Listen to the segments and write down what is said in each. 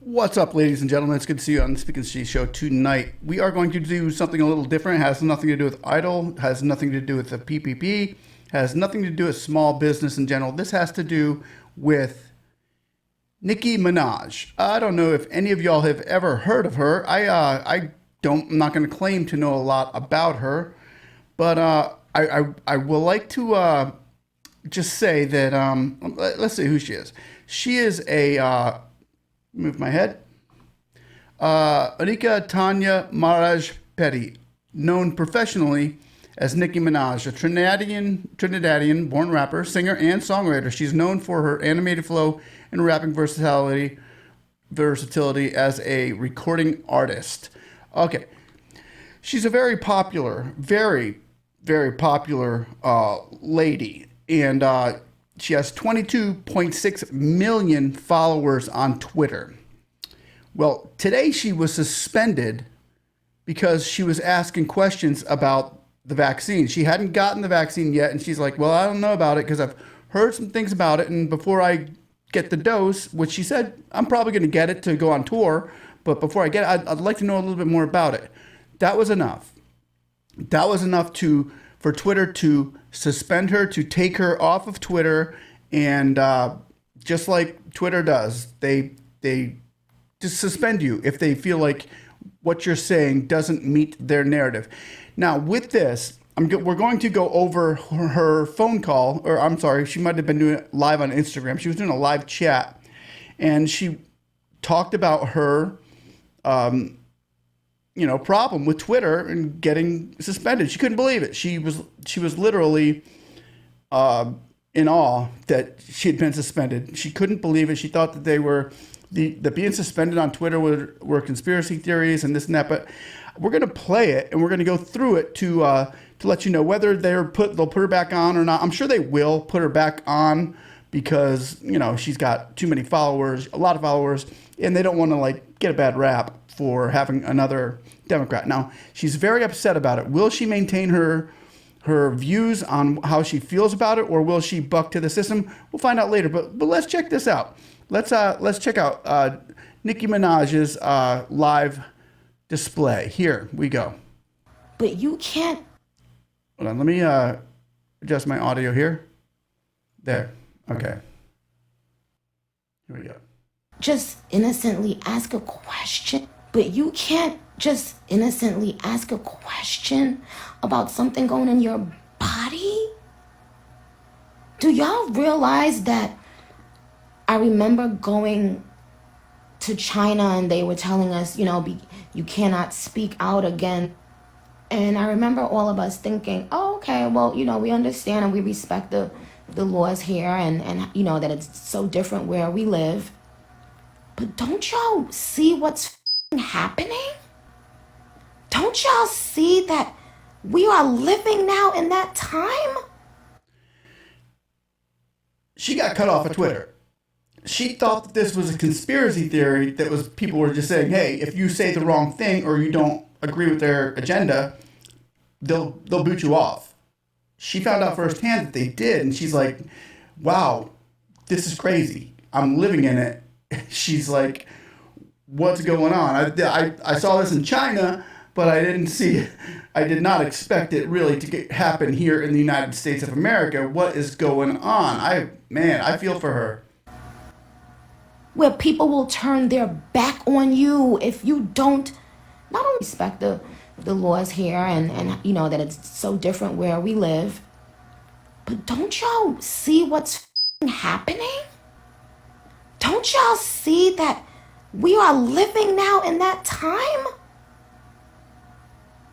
What's up, ladies and gentlemen? It's good to see you on the Speak and See show tonight. We are going to do something a little different. It has nothing to do with Idol, has nothing to do with the PPP, has nothing to do with small business in general. This has to do with Nicki Minaj. I don't know if any of y'all have ever heard of her. I'm not going to claim to know a lot about her, but I will like to just say that let's see who she is. She is a move my head. Anika Tanya Maraj Petty, known professionally as Nicki Minaj, a Trinidadian born rapper, singer, and songwriter. She's known for her animated flow and rapping versatility as a recording artist. Okay. She's a very popular lady. And she has 22.6 million followers on Twitter. Well, today she was suspended because she was asking questions about the vaccine. She hadn't gotten the vaccine yet, and she's like, well, I don't know about it because I've heard some things about it, and before I get the dose, which she said, I'm probably going to get it to go on tour, but before I get it, I'd like to know a little bit more about it. That was enough. That was enough for Twitter to suspend her, to take her off of Twitter, and just like Twitter does, they just suspend you if they feel like what you're saying doesn't meet their narrative. Now, with this, we're going to go over her phone call, or I'm sorry, she might have been doing it live on Instagram. She was doing a live chat, and she talked about her problem with Twitter and getting suspended. She couldn't believe it. She was literally in awe that she had been suspended. She couldn't believe it. She thought that they were the being suspended on Twitter were conspiracy theories and this and that. But we're going to play it and we're going to go through it to let you know whether they'll put her back on or not. I'm sure they will put her back on because she's got too many followers, a lot of followers, and they don't want to get a bad rap for having another Democrat. Now, she's very upset about it. Will she maintain her views on how she feels about it, or will she buck to the system? We'll find out later. But let's check this out. Let's check out Nicki Minaj's live display. Here we go. But you can't. Hold on. Let me adjust my audio here. There. Okay. Here we go. Just innocently ask a question. But you can't just innocently ask a question about something going in your body? Do y'all realize that I remember going to China and they were telling us, you cannot speak out again. And I remember all of us thinking, oh, okay, well, we understand and we respect the laws here and that it's so different where we live. But don't y'all see what's happening? Don't y'all see that we are living now in that time? She got cut off of Twitter. She thought that this was a conspiracy theory people were just saying, hey, if you say the wrong thing or you don't agree with their agenda, they'll boot you off. She found out firsthand that they did, and she's like, wow, this is crazy. I'm living in it. She's like, what's going on? I saw this in China, but I did not expect it really to happen here in the United States of America. What is going on? I feel for her. Where people will turn their back on you if you don't not only respect the laws here and that it's so different where we live, but don't y'all see what's happening? Don't y'all see that we are living now in that time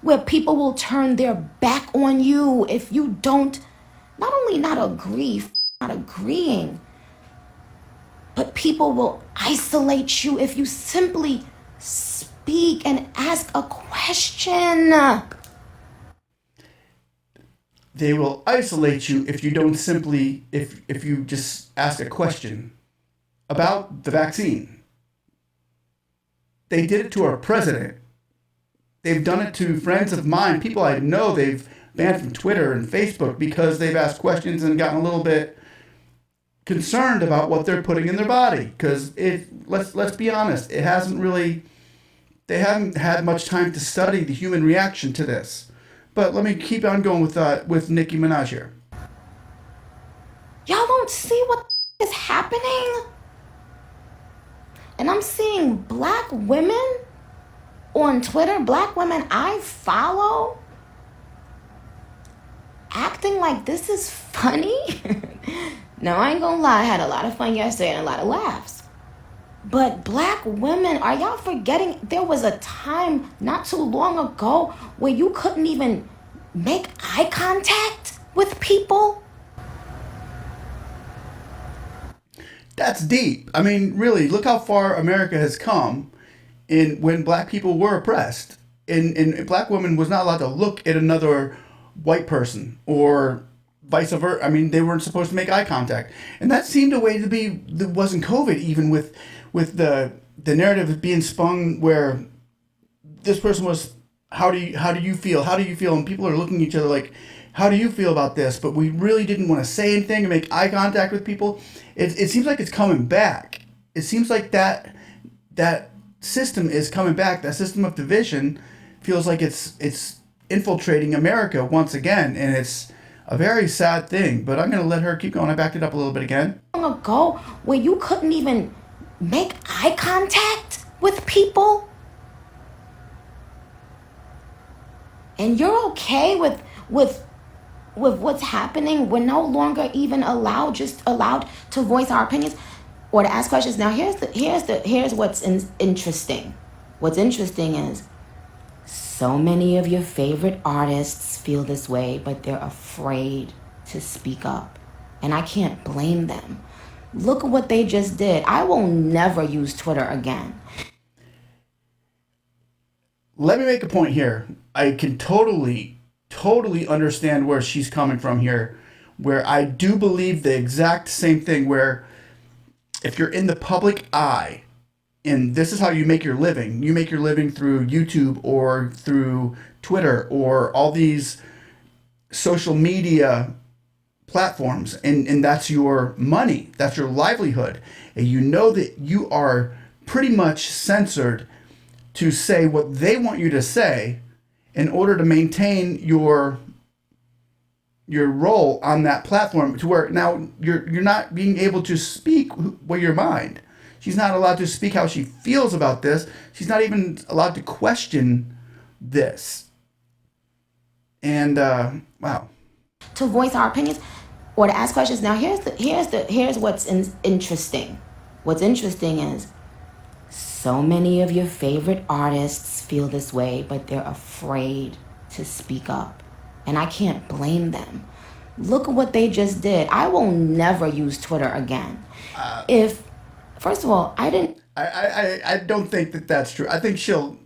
where people will turn their back on you if you don't not only not agreeing, but people will isolate you if you simply speak and ask a question. They will isolate you if you don't if you just ask a question about the vaccine. They did it to our president. They've done it to friends of mine, people I know they've banned from Twitter and Facebook because they've asked questions and gotten a little bit concerned about what they're putting in their body, because let's be honest, it hasn't really, they haven't had much time to study the human reaction to this. But let me keep on going with Nicki Minaj here. Y'all don't see what is happening? And I'm seeing black women on Twitter, black women I follow, acting like this is funny. Now, I ain't gonna lie, I had a lot of fun yesterday and a lot of laughs. But black women, are y'all forgetting there was a time not too long ago where you couldn't even make eye contact with people? That's deep. I mean, really, look how far America has come in when black people were oppressed. And black women was not allowed to look at another white person or vice versa. I mean, they weren't supposed to make eye contact. And that seemed a way to be, that wasn't COVID, even with the narrative being spun where this person was, how do you feel? How do you feel? And people are looking at each other like, how do you feel about this? But we really didn't want to say anything and make eye contact with people. It seems like it's coming back. It seems like that system is coming back. That system of division feels like it's infiltrating America once again, and it's a very sad thing. But I'm going to let her keep going. I backed it up a little bit again. Long ago where you couldn't even make eye contact with people? And you're okay with what's happening? We're no longer even allowed to voice our opinions or to ask questions. Now here's what's interesting. What's interesting is so many of your favorite artists feel this way, but they're afraid to speak up. And I can't blame them. Look at what they just did. I will never use Twitter again. Let me make a point here. I can totally understand where she's coming from here, where I do believe the exact same thing, where if you're in the public eye, and this is how you make your living through YouTube or through Twitter or all these social media platforms, and that's your money, that's your livelihood, and you know that you are pretty much censored to say what they want you to say in order to maintain your role on that platform, to where now you're not being able to speak with your mind. She's not allowed to speak how she feels about this. She's not even allowed to question this. And wow. To voice our opinions or to ask questions. Now here's what's interesting. What's interesting is so many of your favorite artists feel this way, but they're afraid to speak up. And I can't blame them. Look at what they just did. I will never use Twitter again. First of all, I don't think that that's true. I think she'll,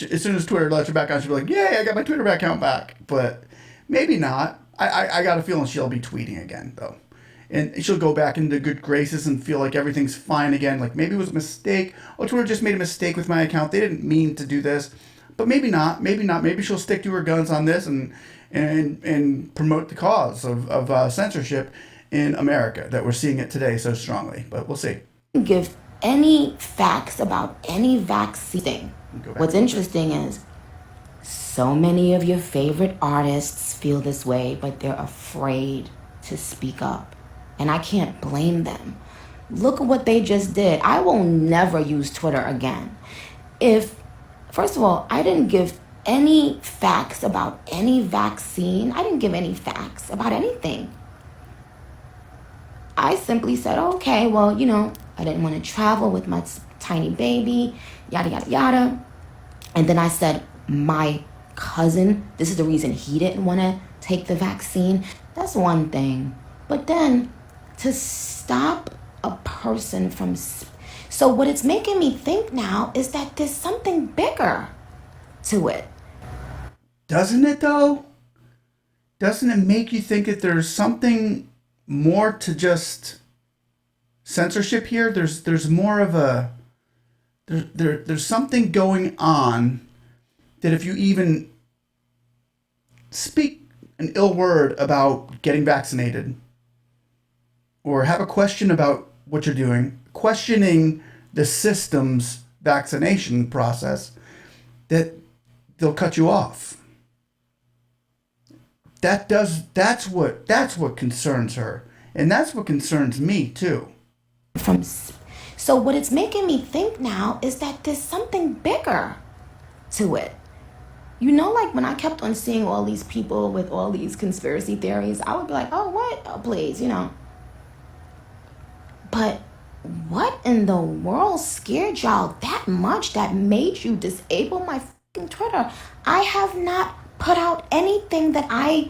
as soon as Twitter lets her back on, she'll be like, yay, I got my Twitter account back. But maybe not. I got a feeling she'll be tweeting again, though. And she'll go back into good graces and feel like everything's fine again. Like maybe it was a mistake. Oh, Twitter just made a mistake with my account. They didn't mean to do this. But maybe not. Maybe not. Maybe she'll stick to her guns on this and promote the cause of censorship in America that we're seeing it today so strongly. But we'll see. Give any facts about any vaccine. What's interesting is so many of your favorite artists feel this way, but they're afraid to speak up. And I can't blame them. Look at what they just did. I will never use Twitter again. First of all, I didn't give any facts about any vaccine. I didn't give any facts about anything. I simply said, okay, well, I didn't want to travel with my tiny baby, yada, yada, yada. And then I said, my cousin, this is the reason he didn't want to take the vaccine. That's one thing. But then to stop a person from... So what it's making me think now is that there's something bigger to it. Doesn't it, though? Doesn't it make you think that there's something more to just censorship here? There's more of a... There's something going on that if you even speak an ill word about getting vaccinated, or have a question about what you're doing, questioning the system's vaccination process, that they'll cut you off. That's what concerns her, and that's what concerns me too. from so what it's making me think now is that there's something bigger to it. You know, like when I kept on seeing all these people with all these conspiracy theories, I would be like, oh, what? Oh, please, you know. But what in the world scared y'all that much that made you disable my fucking Twitter? I have not put out anything that I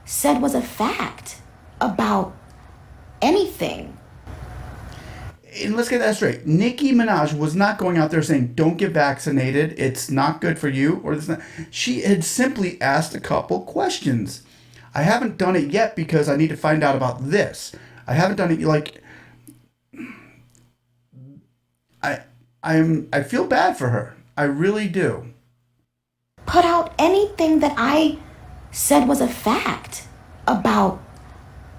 said was a fact about anything. And let's get that straight. Nicki Minaj was not going out there saying, don't get vaccinated, it's not good for you, or this. Not. She had simply asked a couple questions. I haven't done it yet because I need to find out about this. I haven't done it like I feel bad for her. I really do. Put out anything that I said was a fact about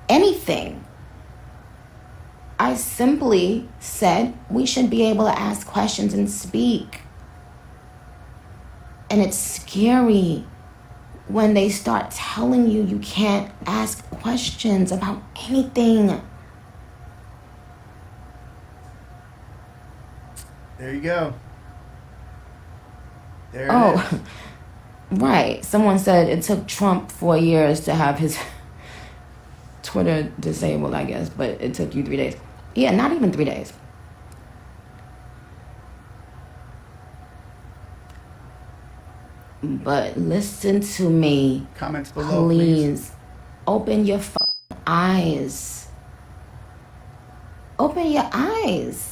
anything. I simply said we should be able to ask questions and speak. And it's scary when they start telling you you can't ask questions about anything. There you go. There it is. Oh, right. Someone said it took Trump 4 years to have his Twitter disabled, I guess, but it took you 3 days. Yeah, not even 3 days. But listen to me. Comments below, please. Open your eyes. Open your eyes.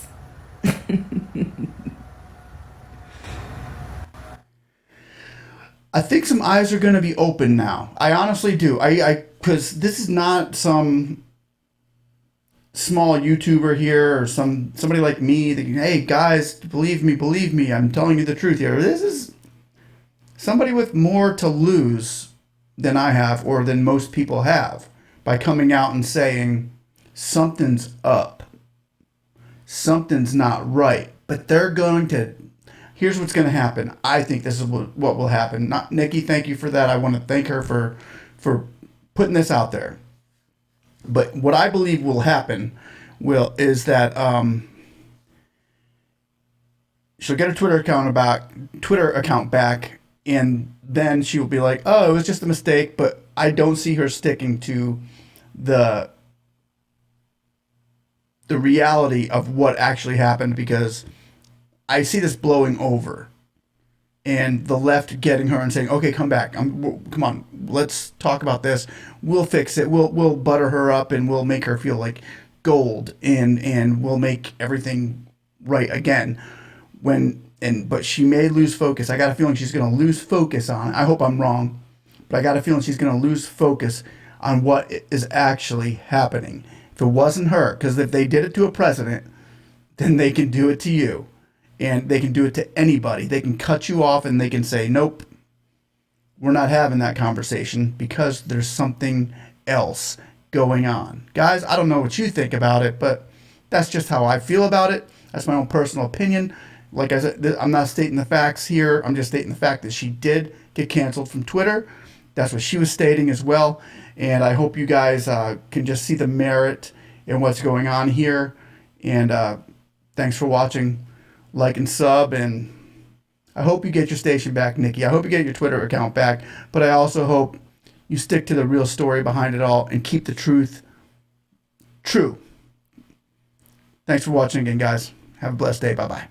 I think some eyes are going to be open now. I honestly do. Because this is not some small YouTuber here or somebody like me that, hey guys, believe me, I'm telling you the truth here. This is somebody with more to lose than I have or than most people have by coming out and saying something's up. Something's not right. But they're going to... Here's what's going to happen. I think this is what will happen. Not Nicki, thank you for that. I want to thank her for putting this out there. But what I believe will happen is that she'll get her Twitter account back, and then she will be like, "Oh, it was just a mistake." But I don't see her sticking to the reality of what actually happened, because I see this blowing over, and the left getting her and saying, "Okay, come back. Come on, let's talk about this. We'll fix it. We'll butter her up, and we'll make her feel like gold, and we'll make everything right again." But she may lose focus. I got a feeling she's going to lose focus on it. I hope I'm wrong, but I got a feeling she's going to lose focus on what is actually happening. If it wasn't her, because if they did it to a president, then they can do it to you. And they can do it to anybody. They can cut you off and they can say, nope, we're not having that conversation because there's something else going on. Guys, I don't know what you think about it, but that's just how I feel about it. That's my own personal opinion. Like I said, I'm not stating the facts here. I'm just stating the fact that she did get canceled from Twitter. That's what she was stating as well. And I hope you guys can just see the merit in what's going on here. And thanks for watching. Like and sub, and I hope you get your station back, Nicki. I hope you get your Twitter account back, but I also hope you stick to the real story behind it all and keep the truth true. Thanks for watching again, guys. Have a blessed day. Bye-bye.